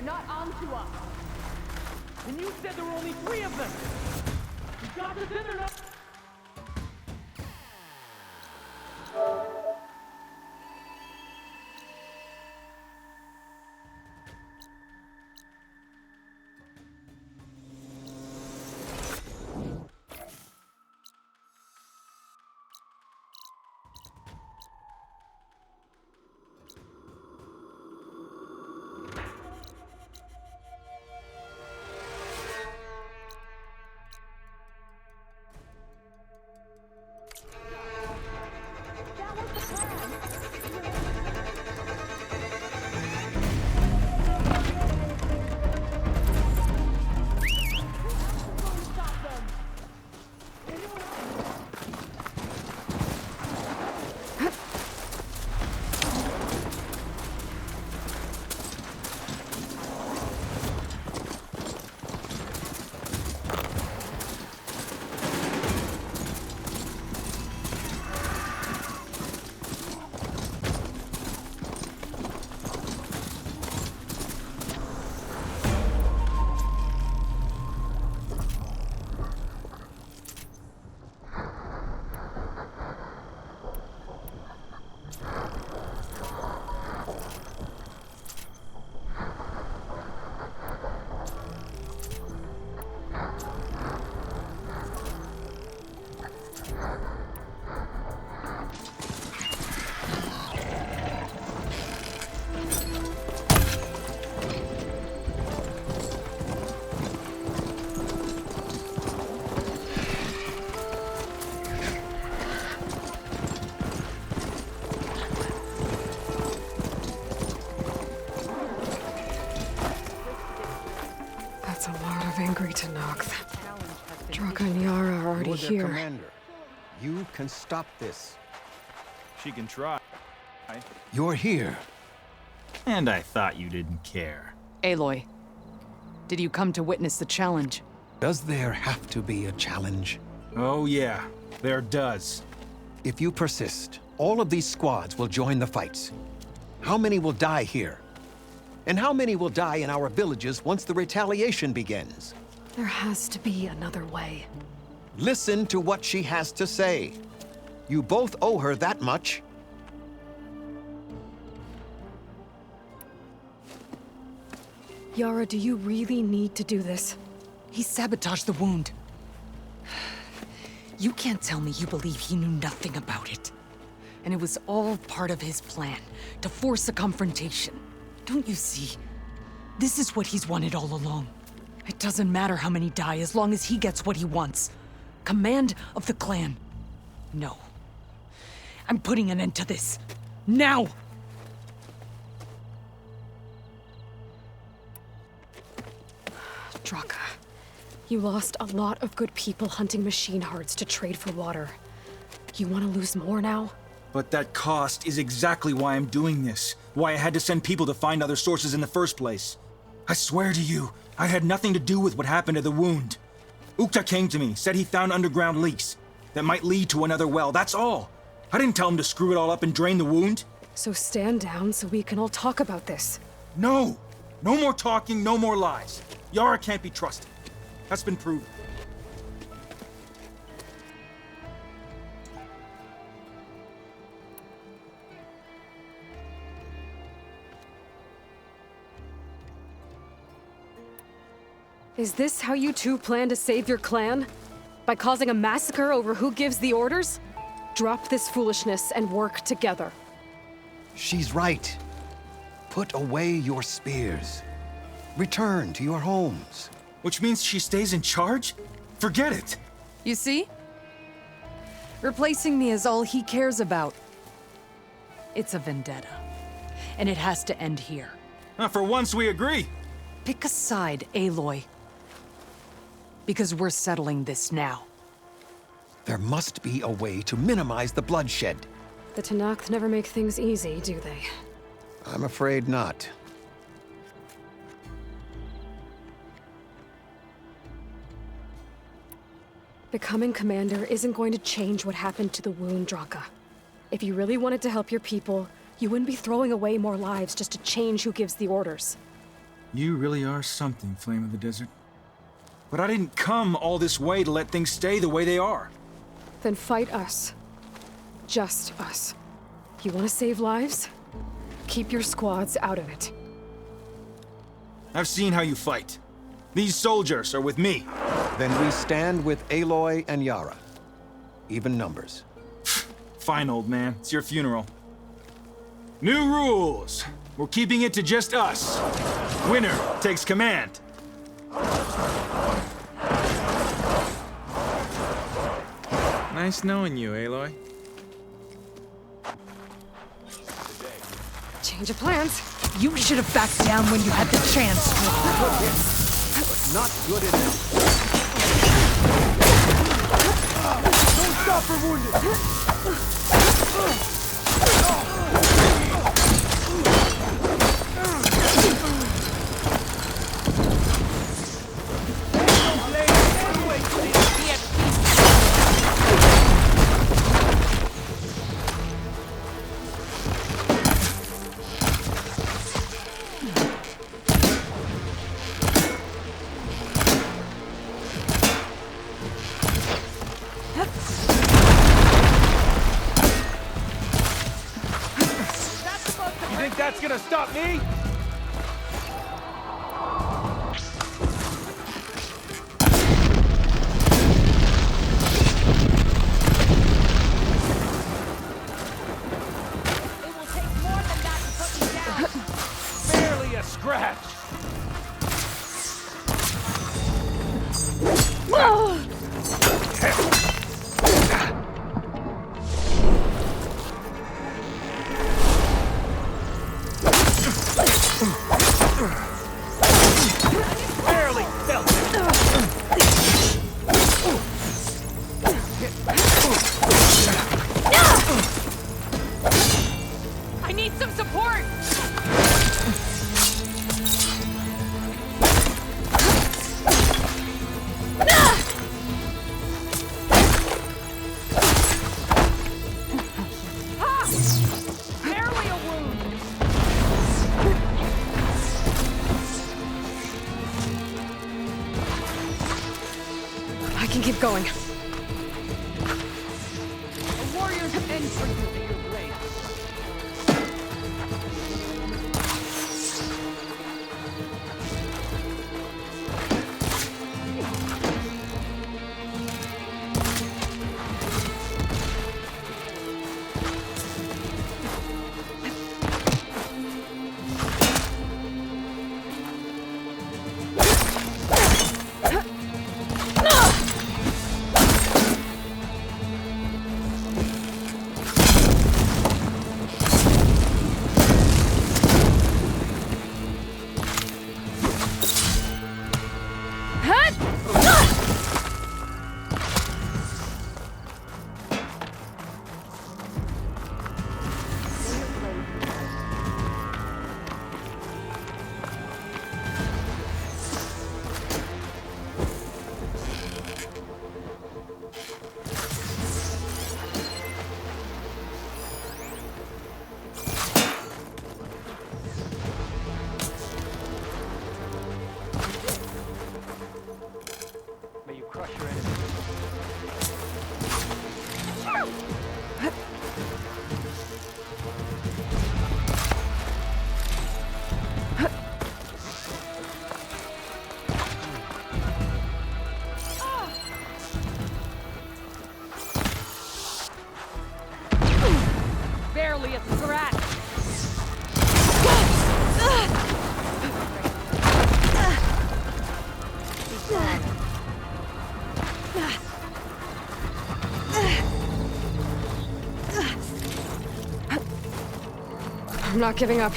not onto us. And you said there were only 3 of them. You got this in or not? Angry to knock. Draka and Yara are already here. Commander. You can stop this. She can try. You're here. And I thought you didn't care. Aloy, did you come to witness the challenge? Does there have to be a challenge? Oh yeah, there does. If you persist, all of these squads will join the fights. How many will die here? And how many will die in our villages once the retaliation begins? There has to be another way. Listen to what she has to say. You both owe her that much. Yara, do you really need to do this? He sabotaged the wound. You can't tell me you believe he knew nothing about it. And it was all part of his plan, to force a confrontation. Don't you see? This is what he's wanted all along. It doesn't matter how many die as long as he gets what he wants. Command of the clan. No. I'm putting an end to this. Now! Draka, you lost a lot of good people hunting machine hearts to trade for water. You want to lose more now? But that cost is exactly why I'm doing this. Why I had to send people to find other sources in the first place. I swear to you, I had nothing to do with what happened to the wound. Ukta came to me, said he found underground leaks that might lead to another well, that's all. I didn't tell him to screw it all up and drain the wound. So stand down so we can all talk about this. No! No more talking, no more lies. Yara can't be trusted. That's been proven. Is this how you two plan to save your clan? By causing a massacre over who gives the orders? Drop this foolishness and work together. She's right. Put away your spears. Return to your homes. Which means she stays in charge? Forget it! You see? Replacing me is all he cares about. It's a vendetta. And it has to end here. For once we agree. Pick a side, Aloy. Because we're settling this now. There must be a way to minimize the bloodshed. The Tenakth never make things easy, do they? I'm afraid not. Becoming commander isn't going to change what happened to the wound, Draka. If you really wanted to help your people, you wouldn't be throwing away more lives just to change who gives the orders. You really are something, Flame of the Desert. But I didn't come all this way to let things stay the way they are. Then fight us. Just us. You want to save lives? Keep your squads out of it. I've seen how you fight. These soldiers are with me. Then we stand with Aloy and Yara. Even numbers. Fine, old man. It's your funeral. New rules. We're keeping it to just us. Winner takes command. Nice knowing you, Aloy. Change of plans. You should have backed down when you had the chance. Not good enough. Don't stop for wounded! You think that's gonna stop me? It will take more than that to put me down. Barely a scratch. Barely felt it. I need some support! Ha! Barely a wound! I can keep going. A warrior's end for you to your blade. May you crush your enemies. Barely a scratch! I'm not giving up.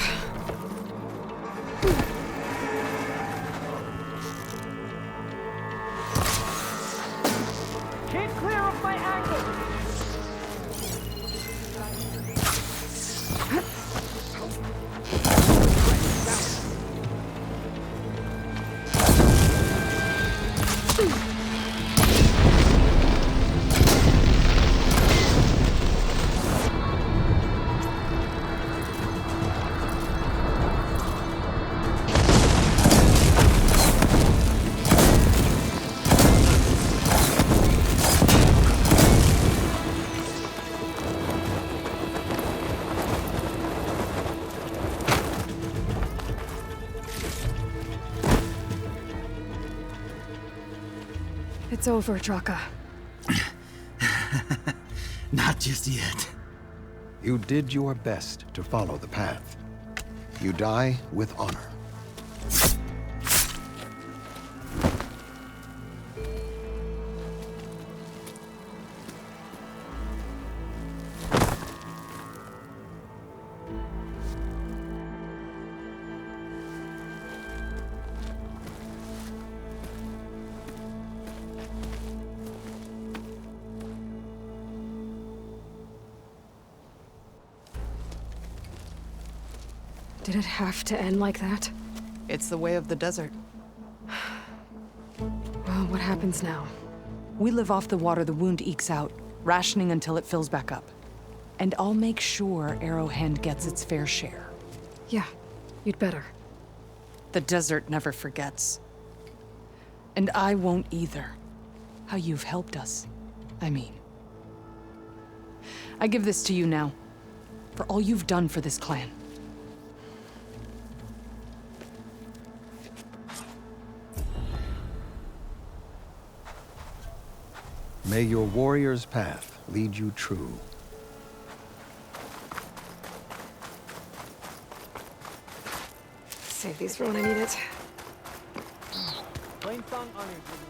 Can't clear up my angle! It's over, Draka. Not just yet. You did your best to follow the path. You die with honor. Did it have to end like that? It's the way of the desert. Well, what happens now? We live off the water the wound ekes out, rationing until it fills back up. And I'll make sure Arrowhand gets its fair share. Yeah, you'd better. The desert never forgets. And I won't either. How you've helped us, I mean. I give this to you now, for all you've done for this clan. May your warrior's path lead you true. Save these for when I need it. Plain song honors you.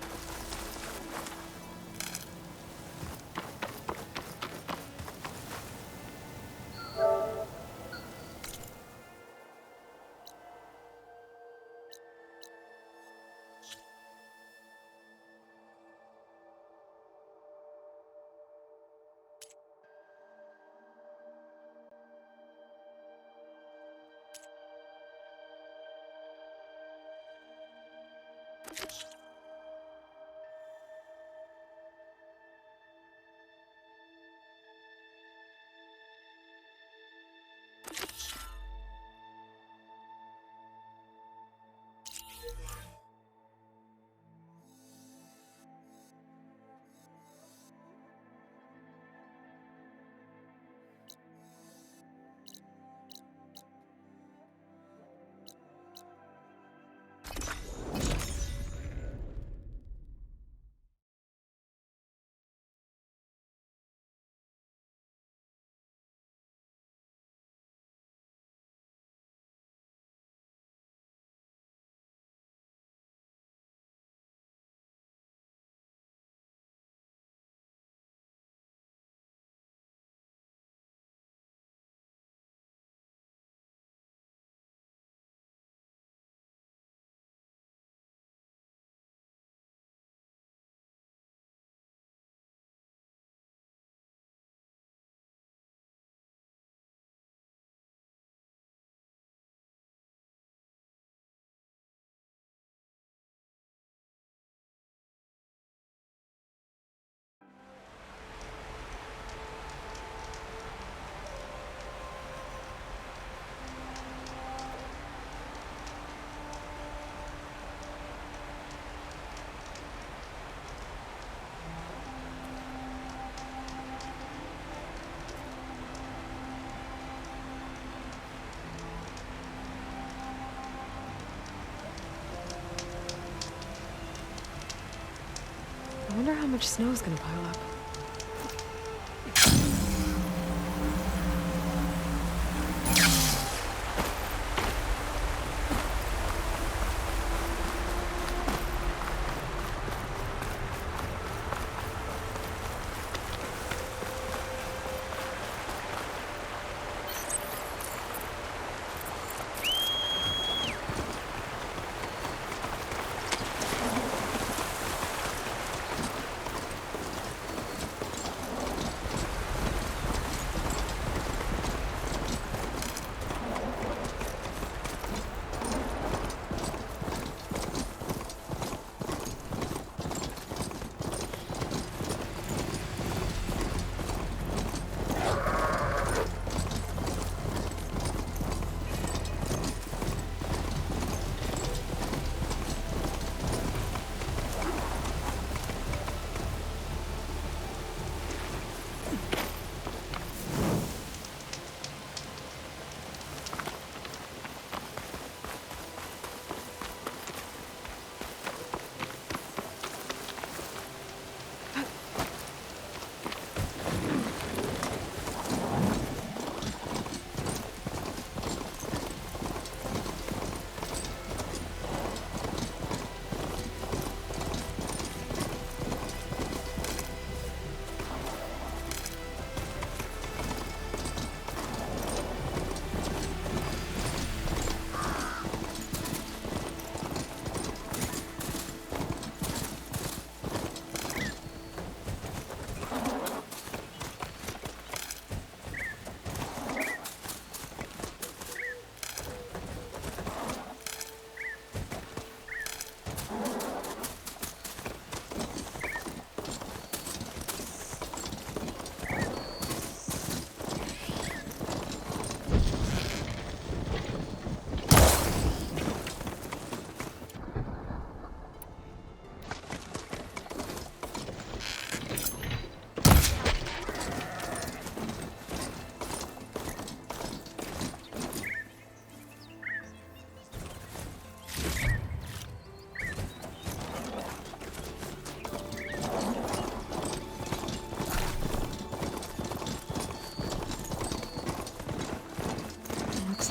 I wonder how much snow's gonna pile up.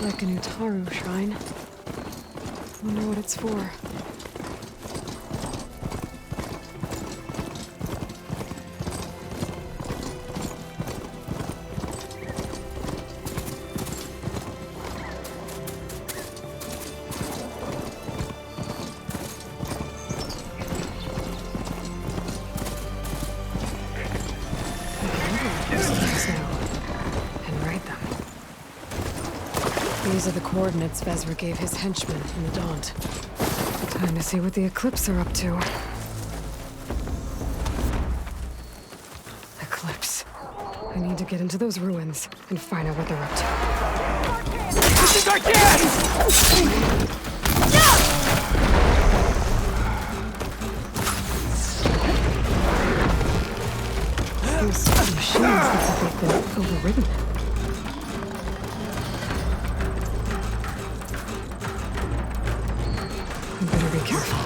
Looks like a new Taru shrine. Wonder what it's for. These are the coordinates Vezra gave his henchmen in the Daunt. Time to see what the Eclipse are up to. Eclipse. I need to get into those ruins and find out what they're up to. This is our chance! Those machines look like they've been overridden. I better be careful.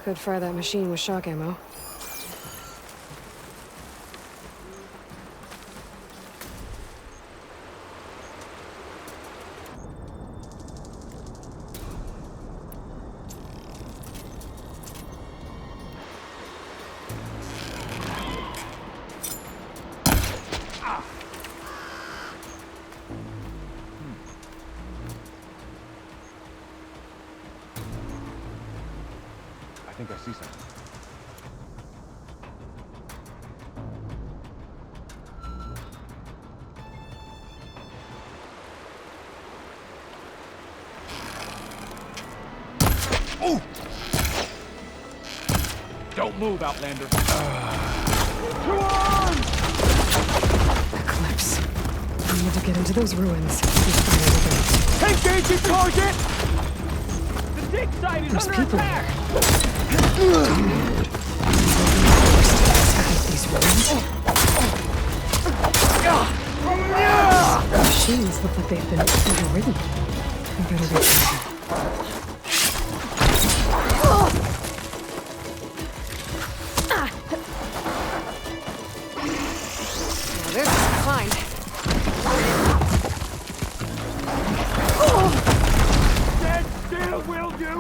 Could fire that machine with shock ammo. I think I see something. Oh! Don't move, Outlander. Eclipse. I need to get into those ruins and find out what they're up to. Engage your target! The dig site is There's under people attack! These ruins? Machines look like they've been overridden. I better be careful. Now this is fine. Stand still, will you?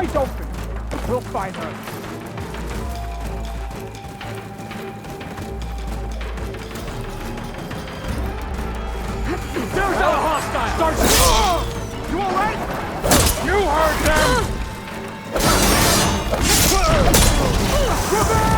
Eyes open! We'll find her. There's a hostile! Start! You alright? You heard them! Revenge!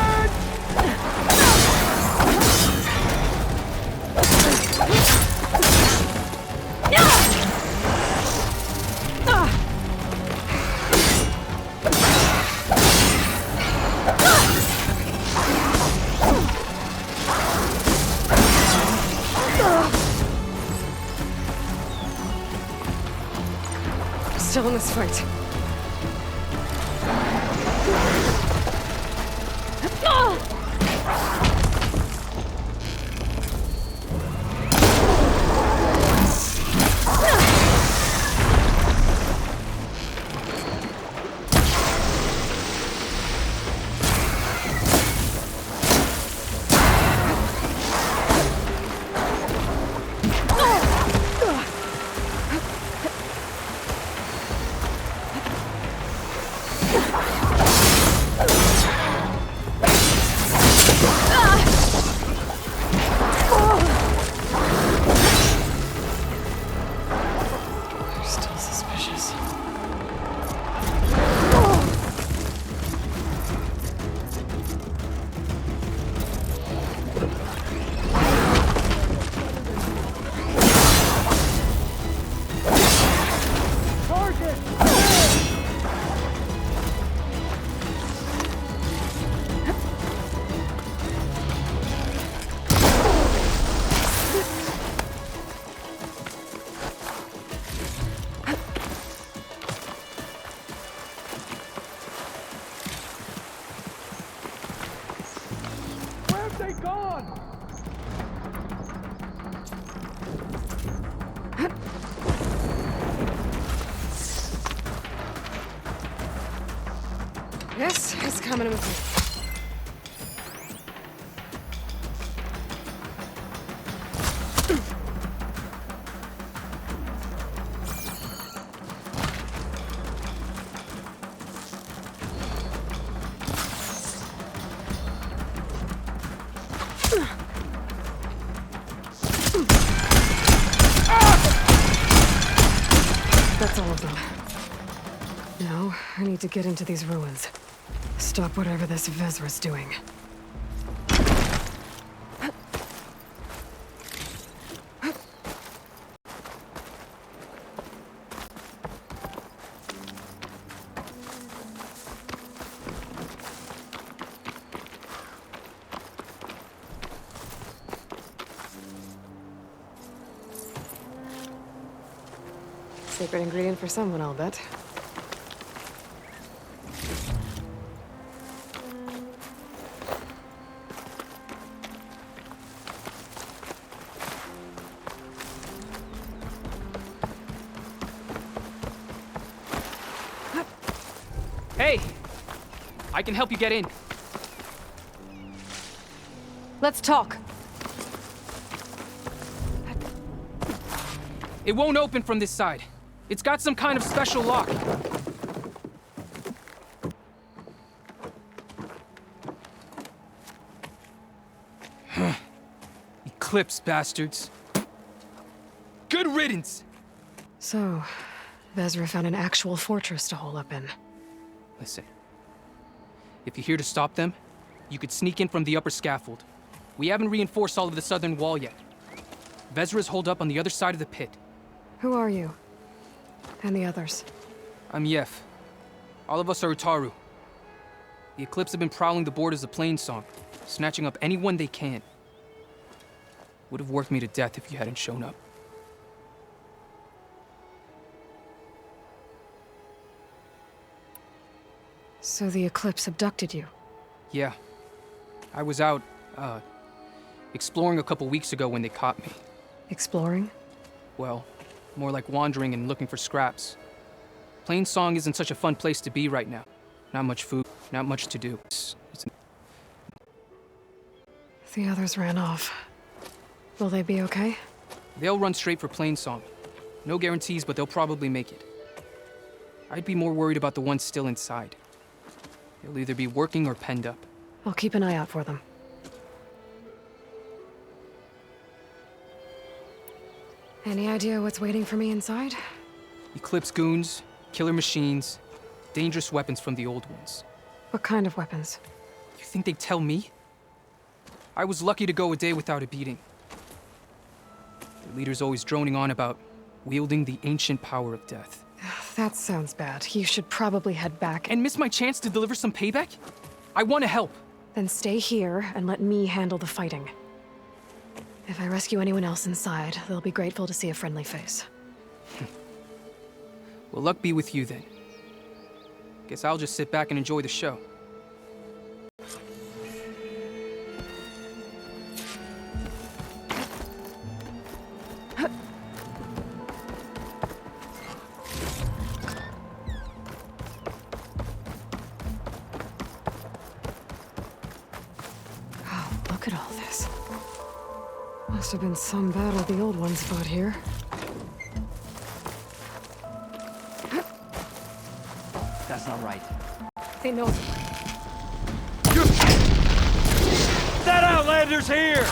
Still in this fight. Still suspicious. Where have they gone? Yes, he's coming with me. That's all of them. Now, I need to get into these ruins. Stop whatever this Vezra's doing. Secret ingredient for someone, I'll bet. Hey! I can help you get in. Let's talk. It won't open from this side. It's got some kind of special lock. Eclipse, bastards. Good riddance! So, Vezra found an actual fortress to hole up in. Listen. If you're here to stop them, you could sneak in from the upper scaffold. We haven't reinforced all of the southern wall yet. Vezra's holed up on the other side of the pit. Who are you? And the others? I'm Yef. All of us are Utaru. The Eclipse have been prowling the borders of Plainsong, snatching up anyone they can. Would have worked me to death if you hadn't shown up. So the Eclipse abducted you? Yeah. I was out, exploring a couple weeks ago when they caught me. Exploring? Well, more like wandering and looking for scraps. Plainsong isn't such a fun place to be right now. Not much food, not much to do. The others ran off. Will they be okay? They'll run straight for Plainsong. No guarantees, but they'll probably make it. I'd be more worried about the ones still inside. They'll either be working or penned up. I'll keep an eye out for them. Any idea what's waiting for me inside? Eclipse goons, killer machines, dangerous weapons from the old ones. What kind of weapons? You think they'd tell me? I was lucky to go a day without a beating. The leader's always droning on about wielding the ancient power of death. That sounds bad. You should probably head back. And miss my chance to deliver some payback? I want to help. Then stay here and let me handle the fighting. If I rescue anyone else inside, they'll be grateful to see a friendly face. Well, luck be with you then. Guess I'll just sit back and enjoy the show. Oh, look at all this. Must have been some battle the old ones fought here. That's not right. They know. That Outlander's here!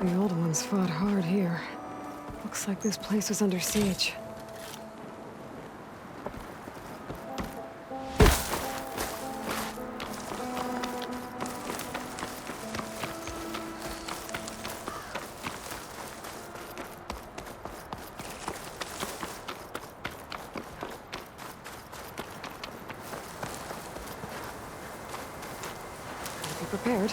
The old ones fought hard here. Looks like this place was under siege. Be prepared.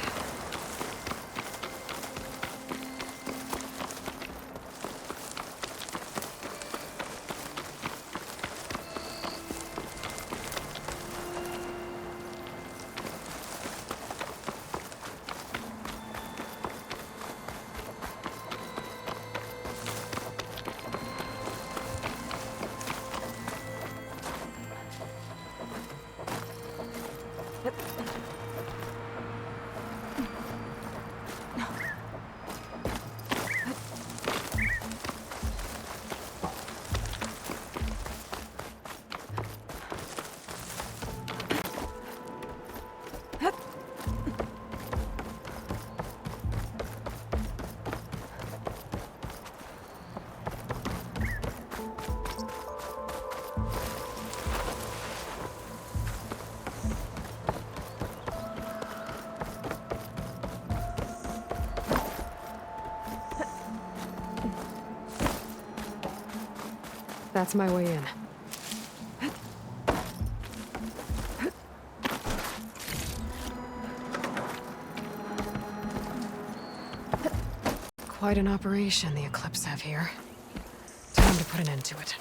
That's my way in. Quite an operation the Eclipse have here. Time to put an end to it.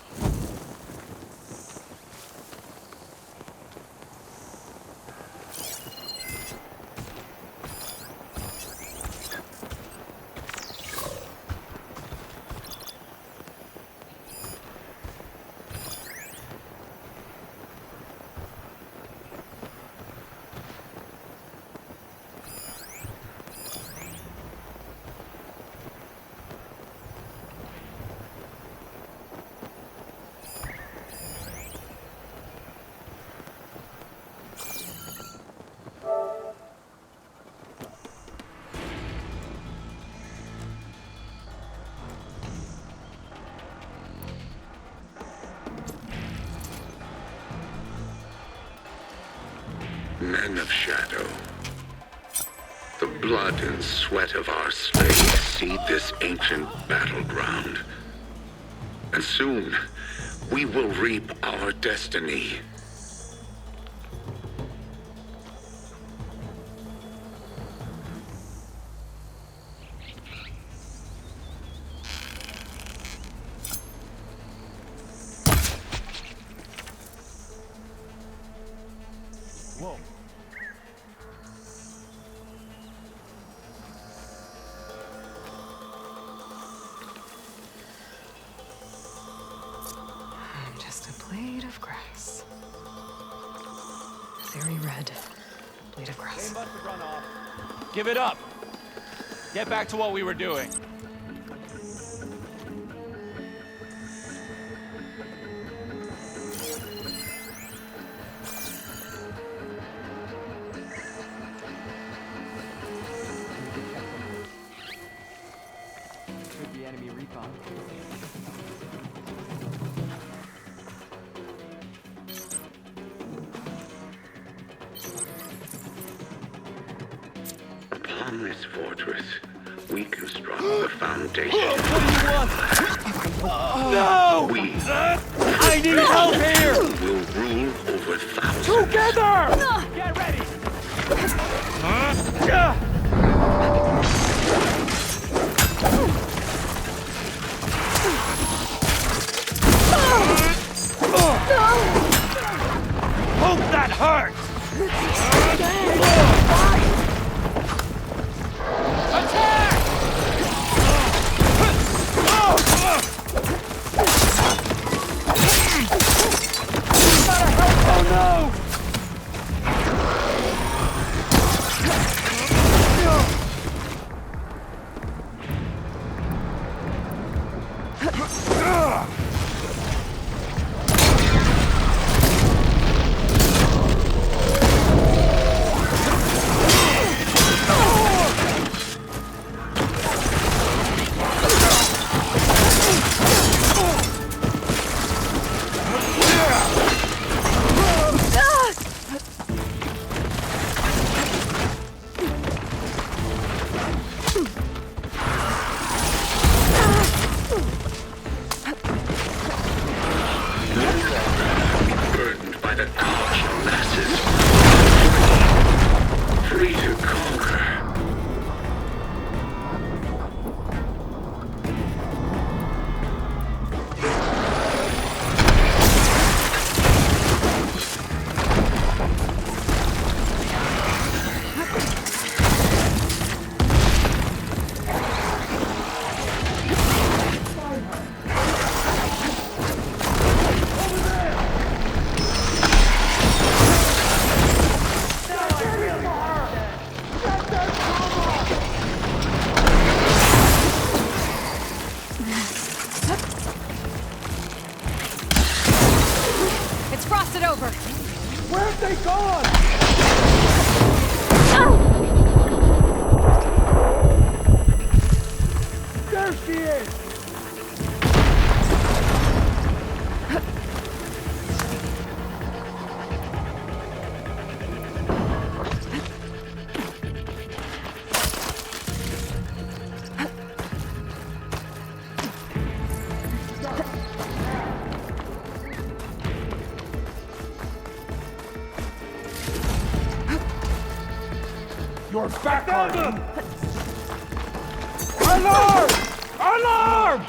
man of shadow. The blood and sweat of our slaves seed this ancient battleground. And soon, we will reap our destiny. Just a blade of grass. Very red. Blade of grass. Give it up. Get back to what we were doing. Could be enemy recon. Upon this fortress, we construct the foundation. No! We I need help here! will rule over thousands. Together! Get ready! Hope that hurts! Attack! Oh no! Burdened by the culture masses. Free to conquer. It's frosted over. Where have they gone? There she is! You're back, Harden! Alarm! Alarm!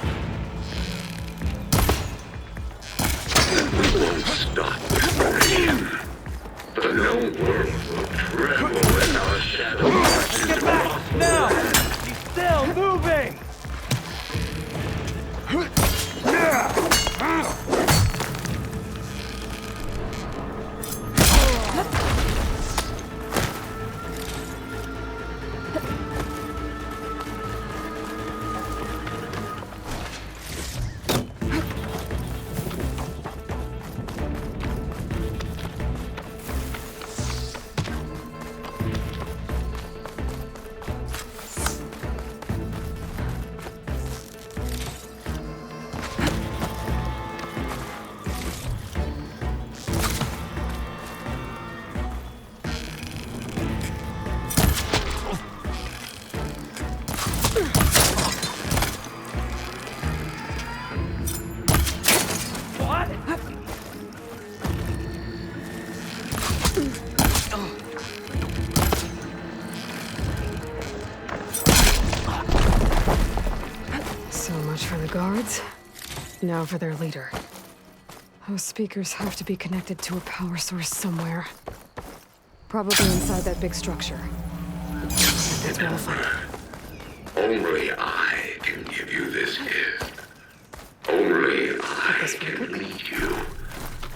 We won't stop this rebellion. The known world will tremble in our shadow. Get back! Now! He's still moving! guards. Now for their leader. Those speakers have to be connected to a power source somewhere. Probably inside that big structure. That's where I'll find it. Only I can give you this gift. Only I can lead you.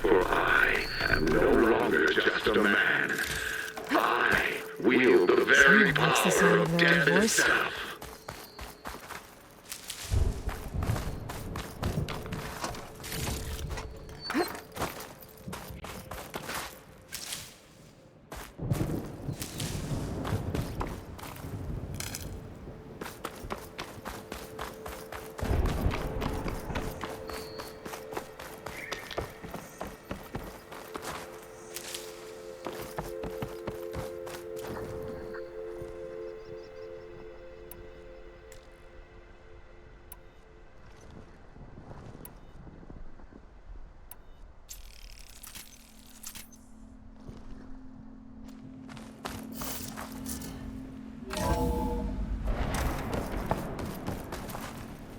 For I am no longer just a man. I wield the very Someone makes the power sound of of their own death voice. itself.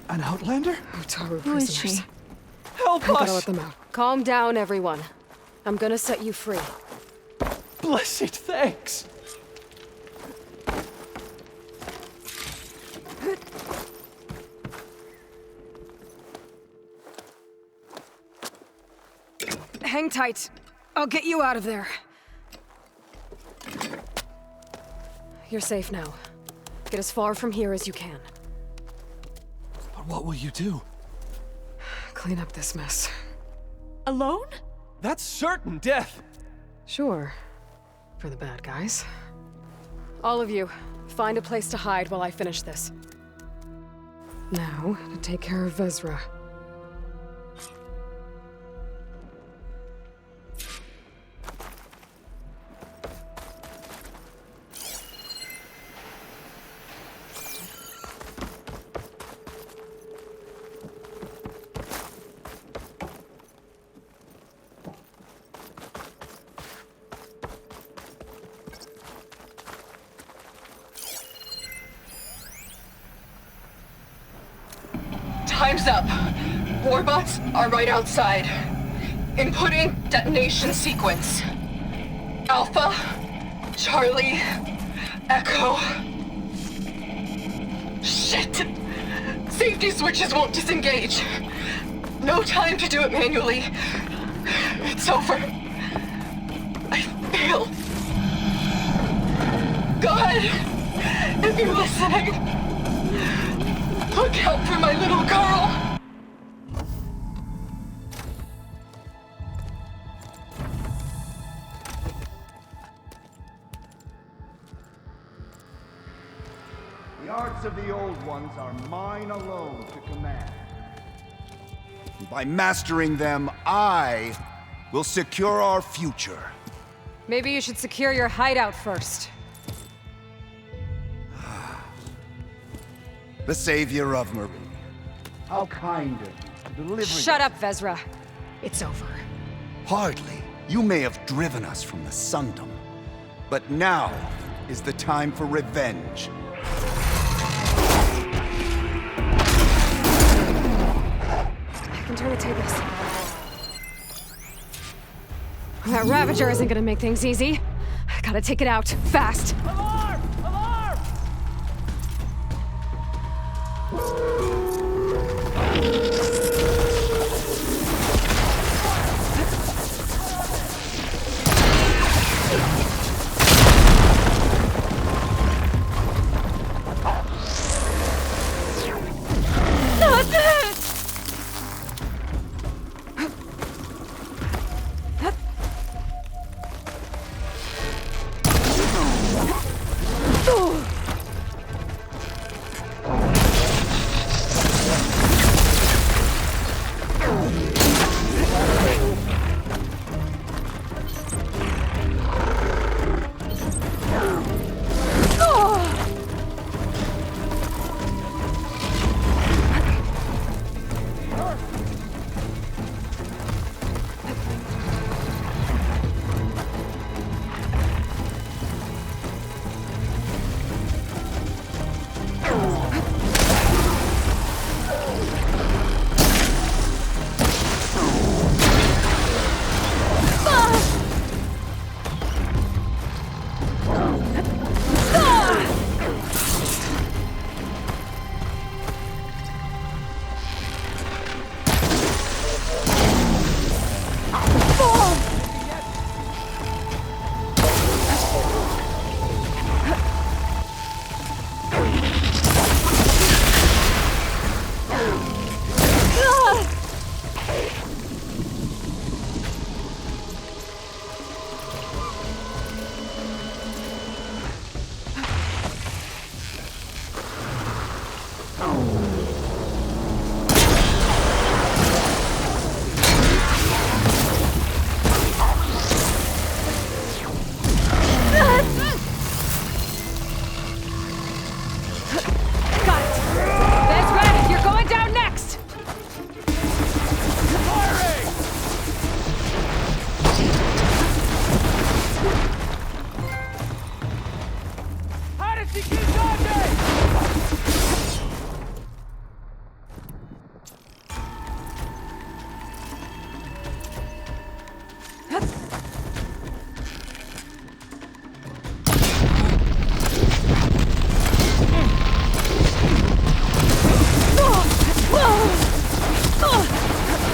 An outlander? Utaru Who is prisoners. she? Help I gotta us! let them out. Calm down, everyone. I'm gonna set you free. Blessed thanks! Hang tight. I'll get you out of there. You're safe now. Get as far from here as you can. But what will you do? Clean up this mess. Alone? That's certain death! Sure. For the bad guys. All of you, find a place to hide while I finish this. Now, to take care of Vezra. Time's up. Warbots are right outside. Inputting detonation sequence. Alpha, Charlie, Echo. Shit! Safety switches won't disengage. No time to do it manually. It's over. I failed. God, if you're listening, look out for my little girl! The arts of the old ones are mine alone to command. By mastering them, I will secure our future. Maybe you should secure your hideout first. The savior of Marie. How kind of you to deliver. Shut up, Vezra. It's over. Hardly. You may have driven us from the Sundom, but now is the time for revenge. I can turn the tables. That Ravager isn't gonna make things easy. I gotta take it out, fast. Alarm! Alarm! Not this!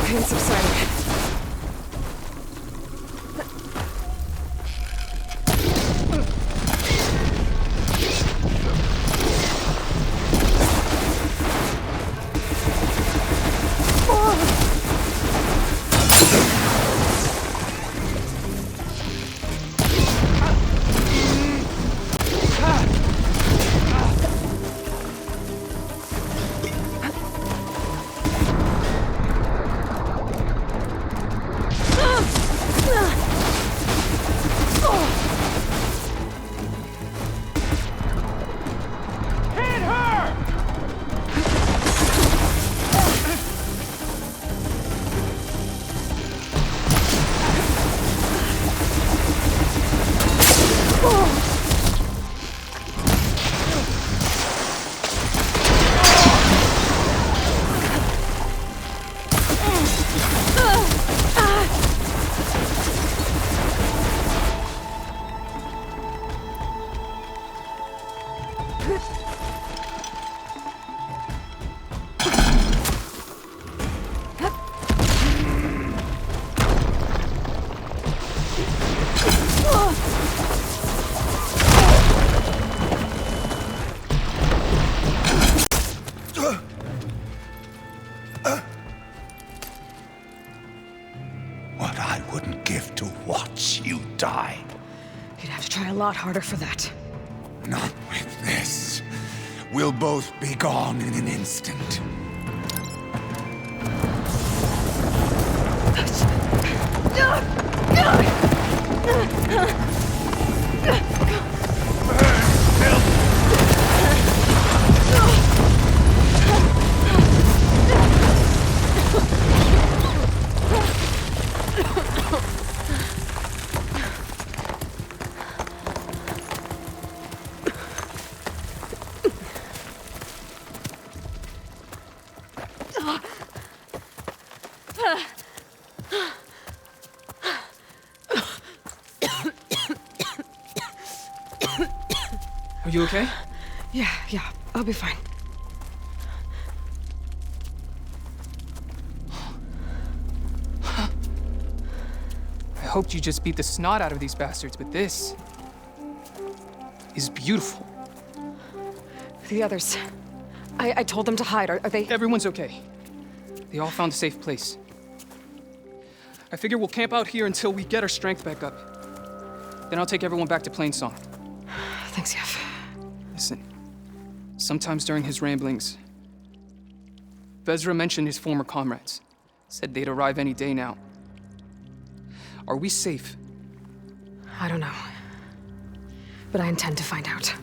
Pain subsiding. What I wouldn't give to watch you die. You'd have to try a lot harder for that. Not with this. We'll both be gone in an instant. Are you okay? Yeah, I'll be fine. I hoped you just beat the snot out of these bastards, but this is beautiful. The others. I told them to hide. Are they? Everyone's okay. They all found a safe place. I figure we'll camp out here until we get our strength back up. Then I'll take everyone back to Plainsong. Thanks, Yef. Listen, sometimes during his ramblings, Vezra mentioned his former comrades. Said they'd arrive any day now. Are we safe? I don't know. But I intend to find out.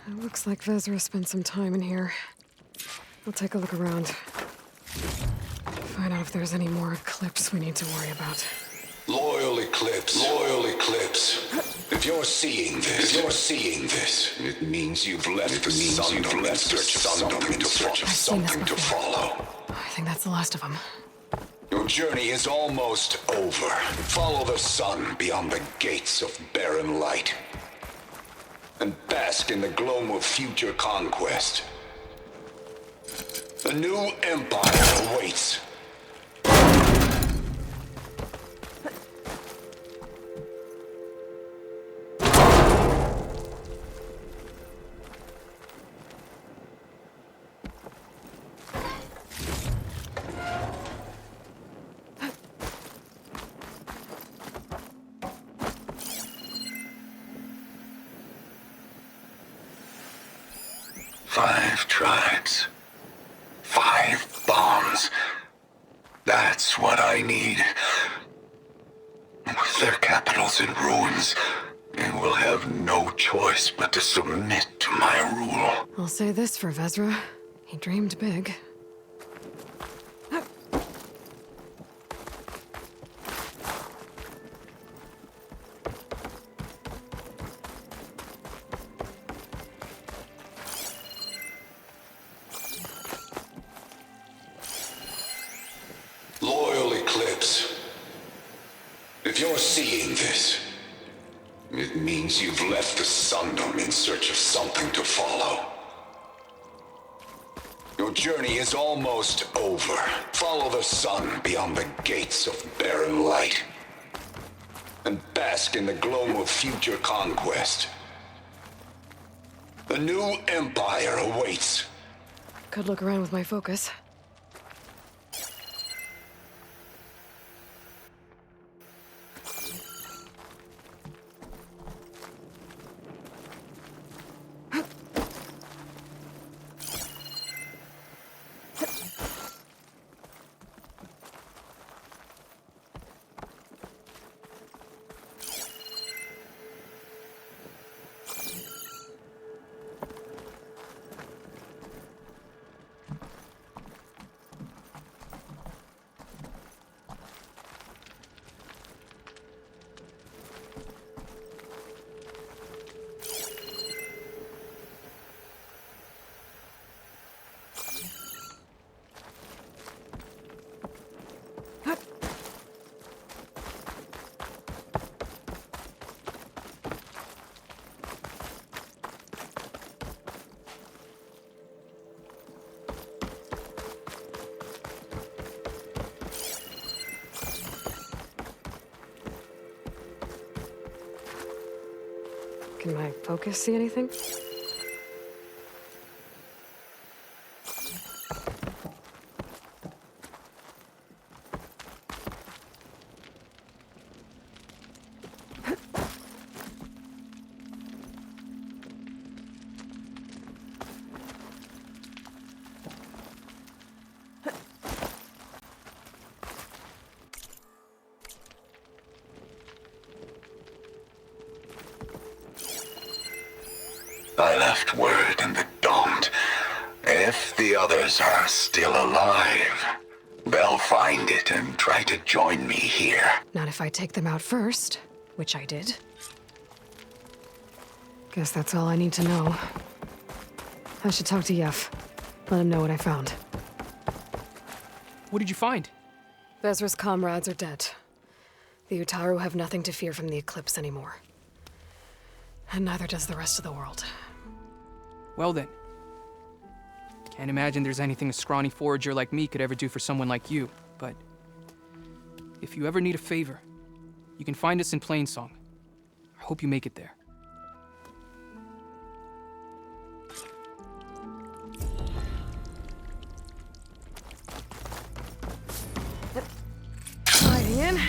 It looks like Vezra spent some time in here. I'll take a look around. Find out if there's any more Eclipse we need to worry about. Loyal Eclipse, loyal Eclipse. If you're seeing this, it means you've left the sun in search of something to follow. I think that's the last of them. Your journey is almost over. Follow the sun beyond the gates of barren light. And bask in the gloam of future conquest. A new empire awaits. Five tribes. 5 bombs. That's what I need. With their capitals in ruins, they will have no choice but to submit to my rule. I'll say this for Vezra. He dreamed big. If you're seeing this, it means you've left the Sundom in search of something to follow. Your journey is almost over. Follow the sun beyond the gates of barren light, and bask in the glow of future conquest. A new empire awaits. Could look around with my focus. Can my focus see anything? I left word in the Domed. If the others are still alive, they'll find it and try to join me here. Not if I take them out first, which I did. Guess that's all I need to know. I should talk to Yef. Let him know what I found. What did you find? Vezra's comrades are dead. The Utaru have nothing to fear from the Eclipse anymore. And neither does the rest of the world. Well then. Can't imagine there's anything a scrawny forager like me could ever do for someone like you, but if you ever need a favor, you can find us in Plainsong. I hope you make it there. Sliding in.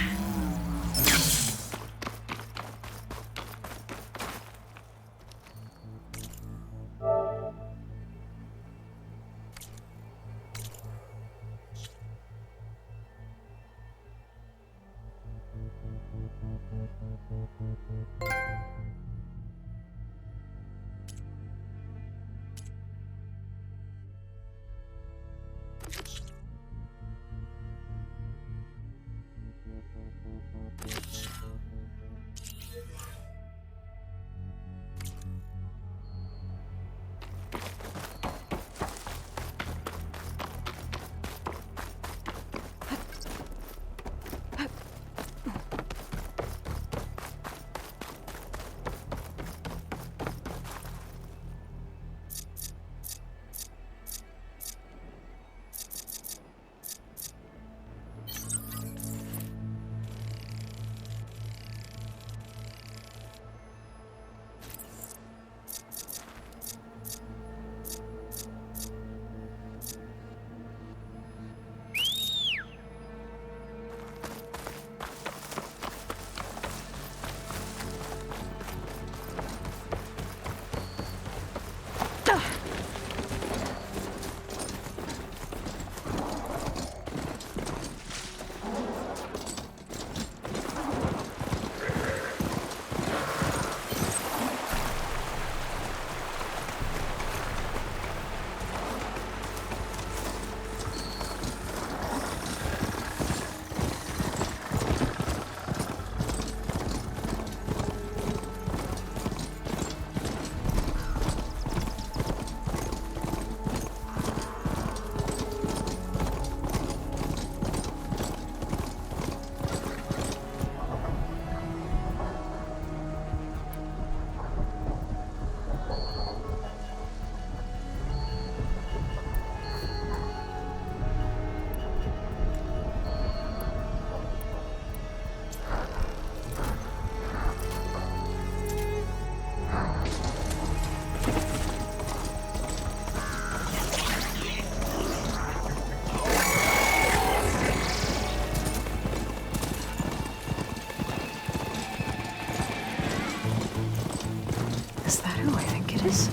Is that who I think it is?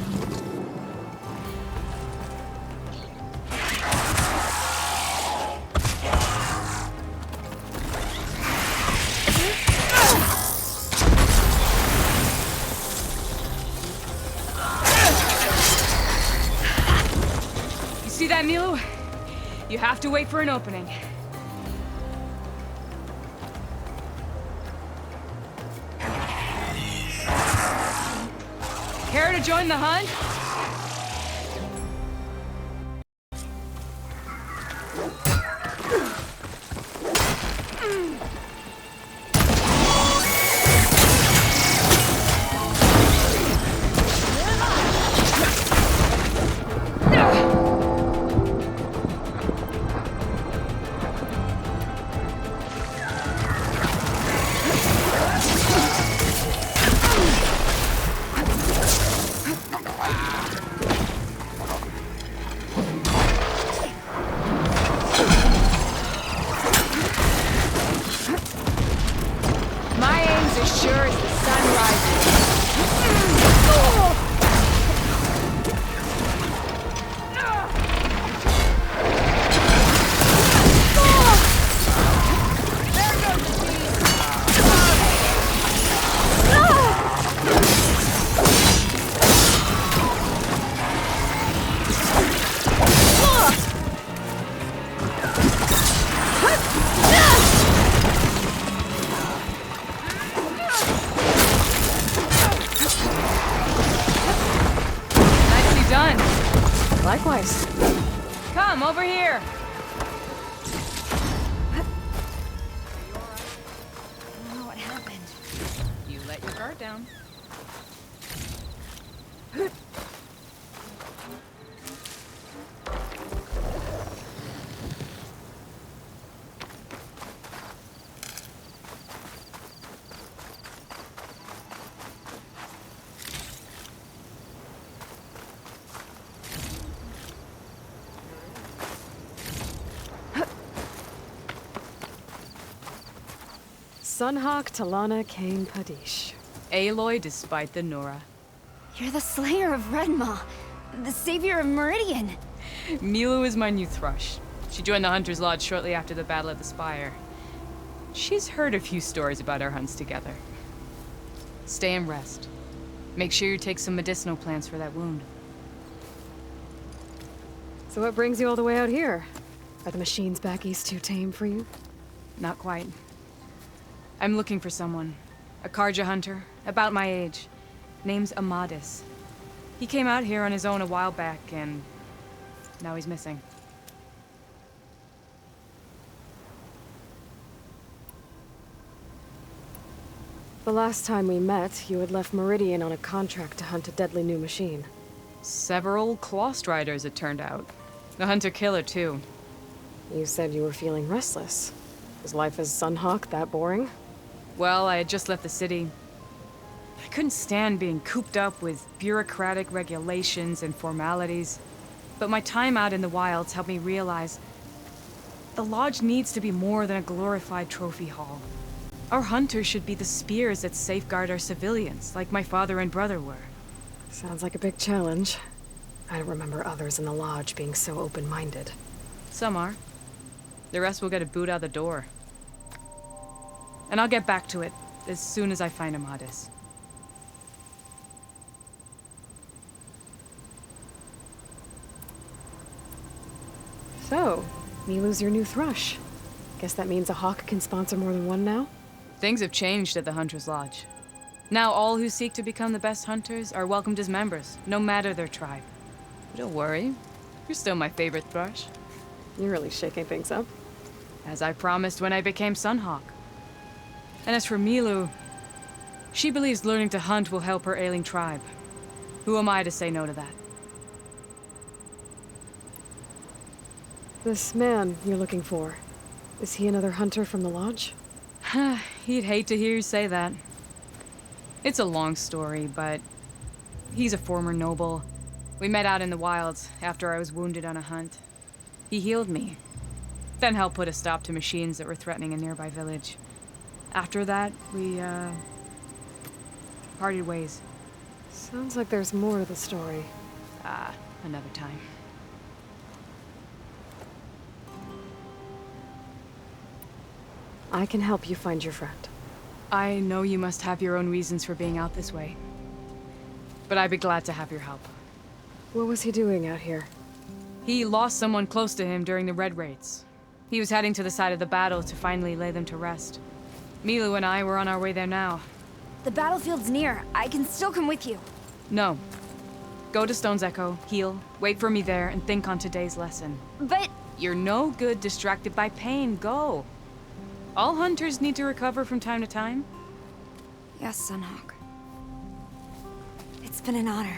You see that, Milu? You have to wait for an opening. Care to join the hunt? My aim's as sure as the sun rises. Nicely done. Likewise. Come over here. What happened? You let your guard down. Sunhawk Talana Kane Padish. Aloy despite the Nora. You're the slayer of Redmaw, the savior of Meridian. Milu is my new thrush. She joined the Hunter's Lodge shortly after the Battle of the Spire. She's heard a few stories about our hunts together. Stay and rest. Make sure you take some medicinal plants for that wound. So what brings you all the way out here? Are the machines back east too tame for you? Not quite. I'm looking for someone. A Karja hunter, about my age. Name's Amadis. He came out here on his own a while back, and now he's missing. The last time we met, you had left Meridian on a contract to hunt a deadly new machine. Several Claw Striders, it turned out. The hunter-killer, too. You said you were feeling restless. Was life as Sunhawk that boring? Well, I had just left the city. I couldn't stand being cooped up with bureaucratic regulations and formalities. But my time out in the wilds helped me realize the Lodge needs to be more than a glorified trophy hall. Our hunters should be the spears that safeguard our civilians, like my father and brother were. Sounds like a big challenge. I don't remember others in the Lodge being so open-minded. Some are. The rest will get a boot out the door. And I'll get back to it as soon as I find Amadis. So, Milu's your new thrush. Guess that means a hawk can sponsor more than one now? Things have changed at the Hunter's Lodge. Now all who seek to become the best hunters are welcomed as members, no matter their tribe. But don't worry, you're still my favorite thrush. You're really shaking things up. As I promised when I became Sunhawk. And as for Milu, she believes learning to hunt will help her ailing tribe. Who am I to say no to that? This man you're looking for, is he another hunter from the Lodge? He'd hate to hear you say that. It's a long story, but he's a former noble. We met out in the wilds after I was wounded on a hunt. He healed me, then helped put a stop to machines that were threatening a nearby village. After that, we, parted ways. Sounds like there's more to the story. Ah, another time. I can help you find your friend. I know you must have your own reasons for being out this way. But I'd be glad to have your help. What was he doing out here? He lost someone close to him during the Red Raids. He was heading to the side of the battle to finally lay them to rest. Milu and I were on our way there now. The battlefield's near. I can still come with you. No. Go to Stone's Echo, heal, wait for me there, and think on today's lesson. But... You're no good distracted by pain. Go. All hunters need to recover from time to time. Yes, Sunhawk. It's been an honor.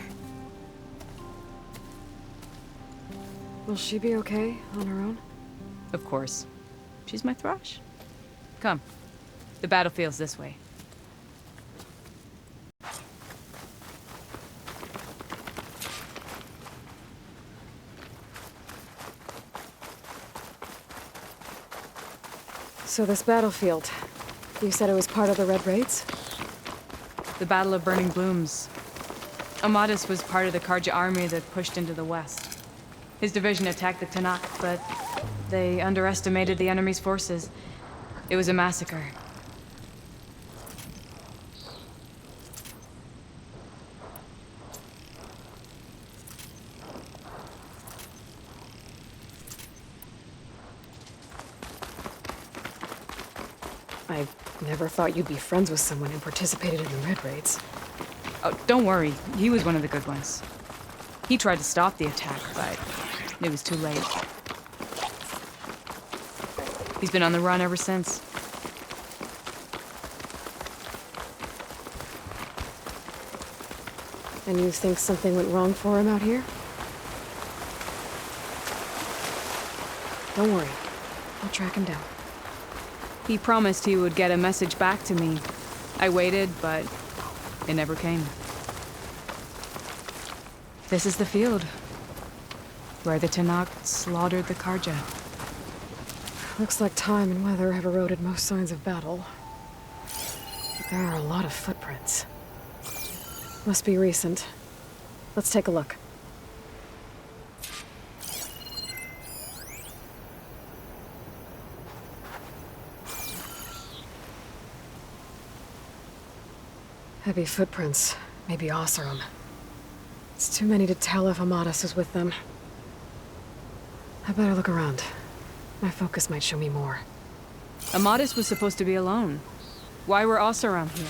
Will she be okay on her own? Of course. She's my thrush. Come. The battlefield's this way. So this battlefield, you said it was part of the Red Raids? The Battle of Burning Blooms. Amadis was part of the Karja army that pushed into the west. His division attacked the Tanakh, but they underestimated the enemy's forces. It was a massacre. I never thought you'd be friends with someone who participated in the Red Raids. Oh, don't worry. He was one of the good ones. He tried to stop the attack, but it was too late. He's been on the run ever since. And you think something went wrong for him out here? Don't worry. I'll track him down. He promised he would get a message back to me. I waited, but it never came. This is the field, where the Tanakh slaughtered the Karja. Looks like time and weather have eroded most signs of battle. But there are a lot of footprints. Must be recent. Let's take a look. Heavy footprints. Maybe Oseram. It's too many to tell if Amadis is with them. I better look around. My focus might show me more. Amadis was supposed to be alone. Why were Oseram here?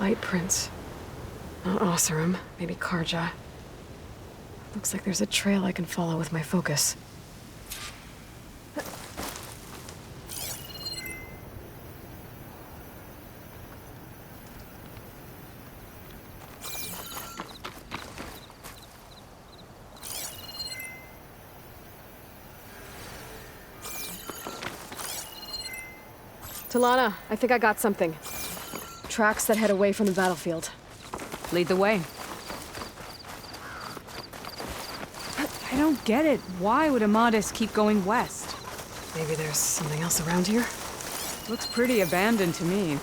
Light prints. Not Oseram, maybe Karja. Looks like there's a trail I can follow with my focus. Talana, I think I got something. Tracks that head away from the battlefield. Lead the way. I don't get it. Why would Amadis keep going west? Maybe there's something else around here? Looks pretty abandoned to me.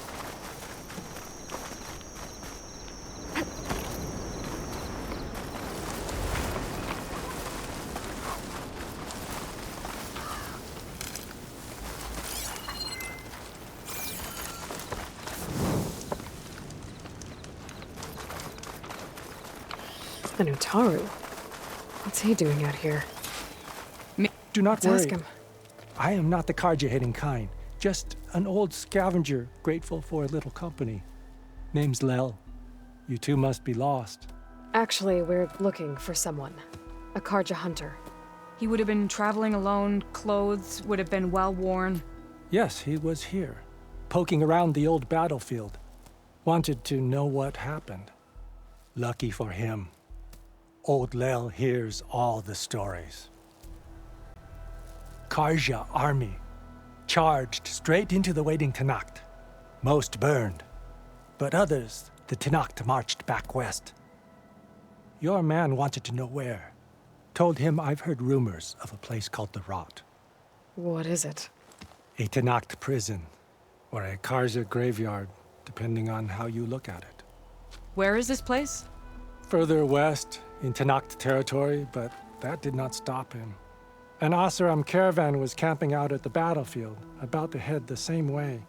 The Nutaru. What's he doing out here? Do not Let's worry. ask him. I am not the Karja-hating kind. Just an old scavenger grateful for a little company. Name's Lel. You two must be lost. Actually, we're looking for someone. A Karja hunter. He would have been traveling alone, clothes would have been well worn. Yes, he was here, poking around the old battlefield. Wanted to know what happened. Lucky for him. Old Lel hears all the stories. Karja army charged straight into the waiting Tanakh. Most burned, but others the Tanakh marched back west. Your man wanted to know where. Told him I've heard rumors of a place called the Rot. What is it? A Tenakth prison, or a Karja graveyard, depending on how you look at it. Where is this place? Further west, in Tenakth territory, but that did not stop him. An Oseram caravan was camping out at the battlefield, about to head the same way.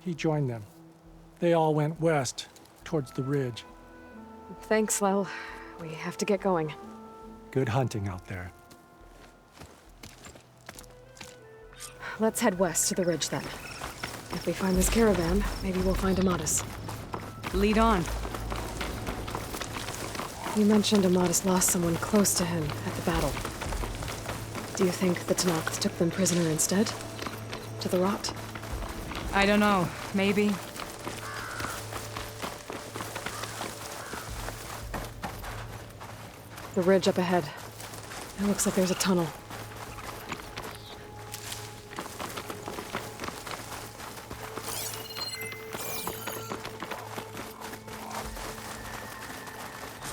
He joined them. They all went west, towards the ridge. Thanks, Lel. We have to get going. Good hunting out there. Let's head west to the ridge then. If we find this caravan, maybe we'll find Amatis. Lead on. You mentioned Amatis lost someone close to him at the battle. Do you think the Tenakth took them prisoner instead? To the rot? I don't know. Maybe. The ridge up ahead. It looks like there's a tunnel.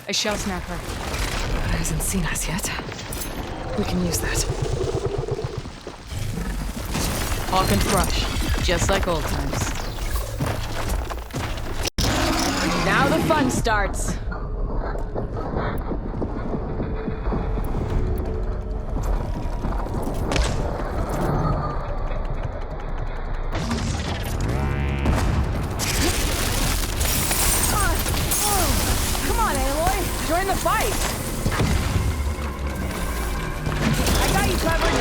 A shell snapper. It hasn't seen us yet. We can use that. Hawk and thrush, just like old times. Now the fun starts. Come on, Aloy! Join the fight! I got you covered!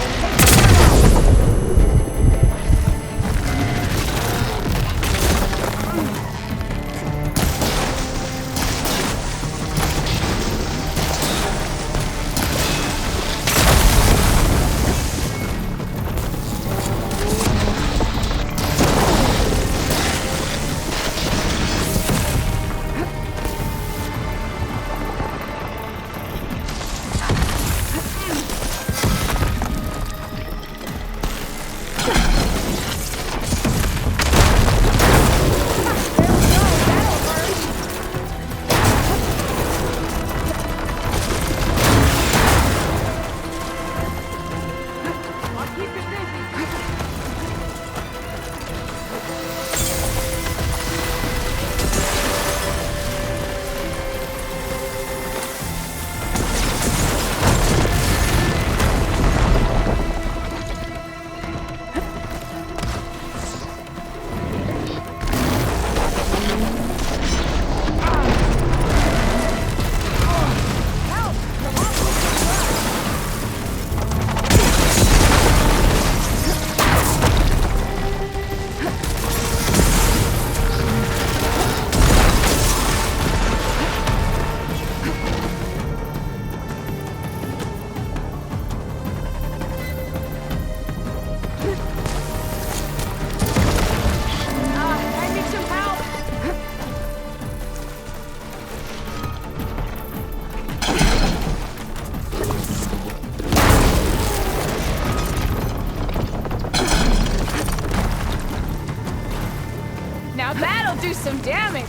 Now that'll do some damage!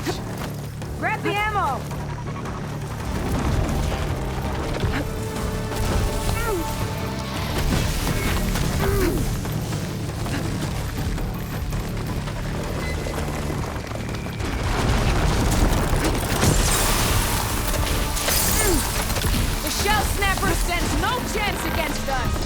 Grab the ammo! The shell snapper stands no chance against us!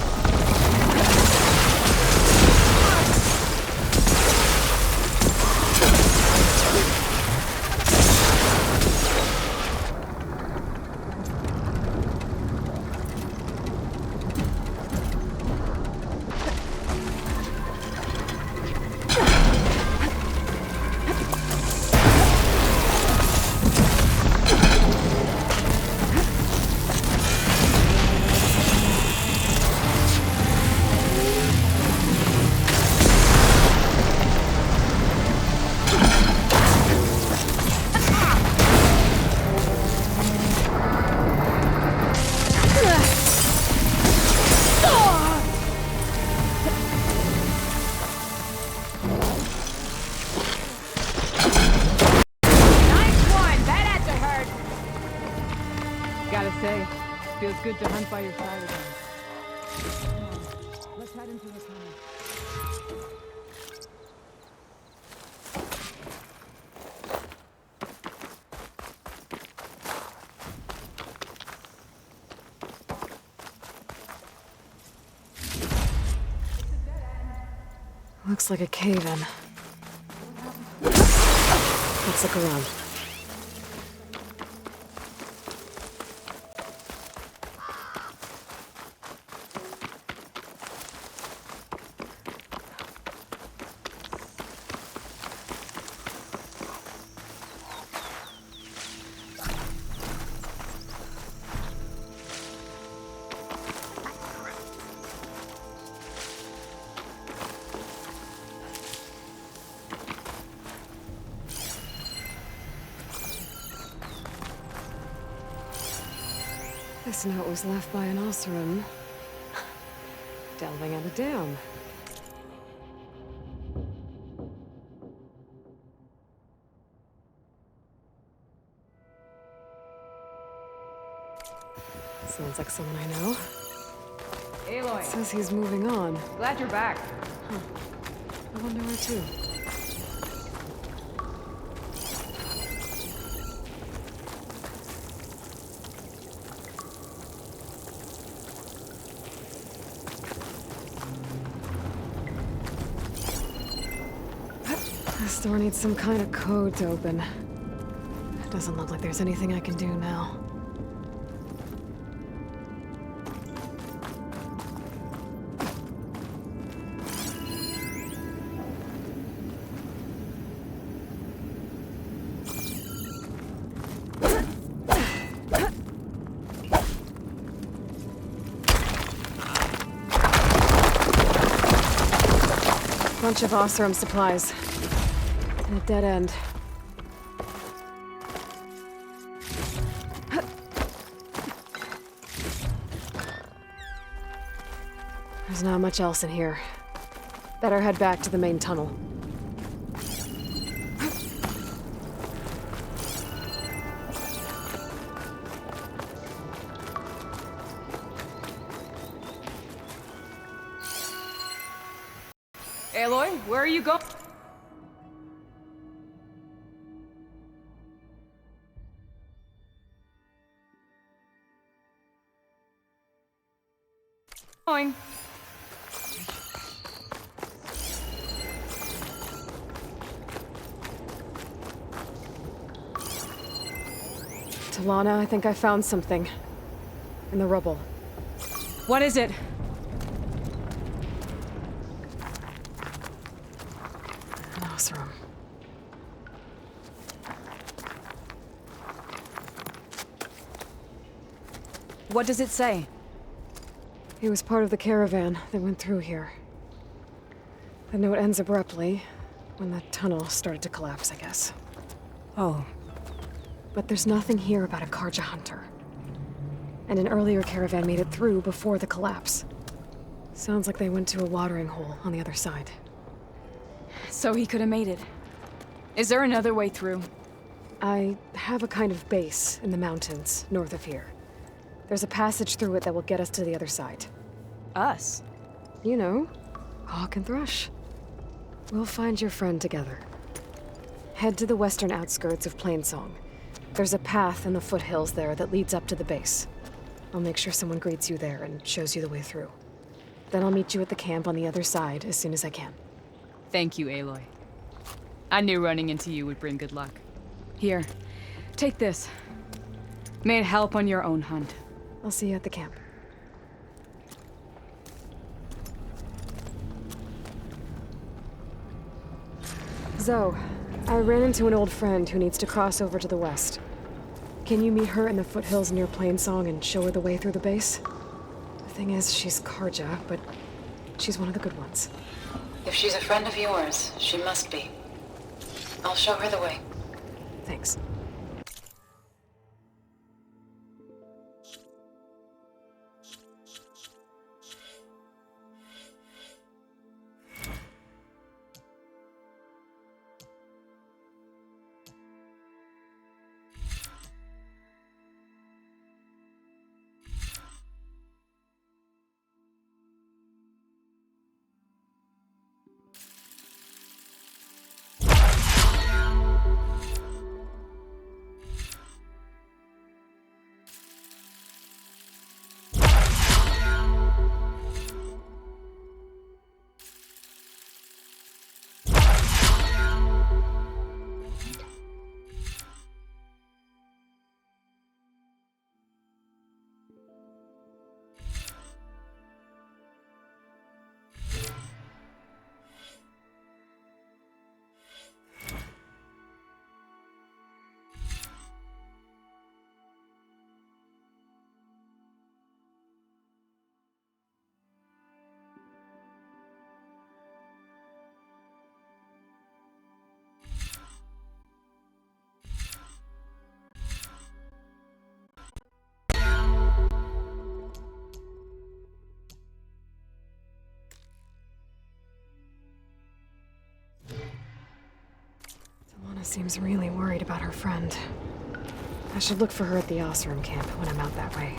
Gotta say, feels good to hunt by your side again. Let's head into the tunnel. Looks like a cave-in. Let's look around. This note was left by an Oseram. Delving at a dam. Sounds like someone I know. Aloy. It says he's moving on. Glad you're back. Huh. I wonder where to. This door needs some kind of code to open. It doesn't look like there's anything I can do now. Bunch of Oseram supplies. And a dead end. There's not much else in here. Better head back to the main tunnel. Aloy, where are you going? Going. Talana, I think I found something. In the rubble. What is it? An Oseram. What does it say? He was part of the caravan that went through here. The note ends abruptly, when the tunnel started to collapse, I guess. Oh. But there's nothing here about a Karja hunter. And an earlier caravan made it through before the collapse. Sounds like they went to a watering hole on the other side. So he could have made it. Is there another way through? I have a kind of base in the mountains north of here. There's a passage through it that will get us to the other side. Us? You know, Hawk and Thrush. We'll find your friend together. Head to the western outskirts of Plainsong. There's a path in the foothills there that leads up to the base. I'll make sure someone greets you there and shows you the way through. Then I'll meet you at the camp on the other side as soon as I can. Thank you, Aloy. I knew running into you would bring good luck. Here, take this. May it help on your own hunt. I'll see you at the camp. Zoe, I ran into an old friend who needs to cross over to the west. Can you meet her in the foothills near Plainsong and show her the way through the base? The thing is, she's Karja, but she's one of the good ones. If she's a friend of yours, she must be. I'll show her the way. Thanks. seems really worried about her friend. I should look for her at the Osram camp when I'm out that way.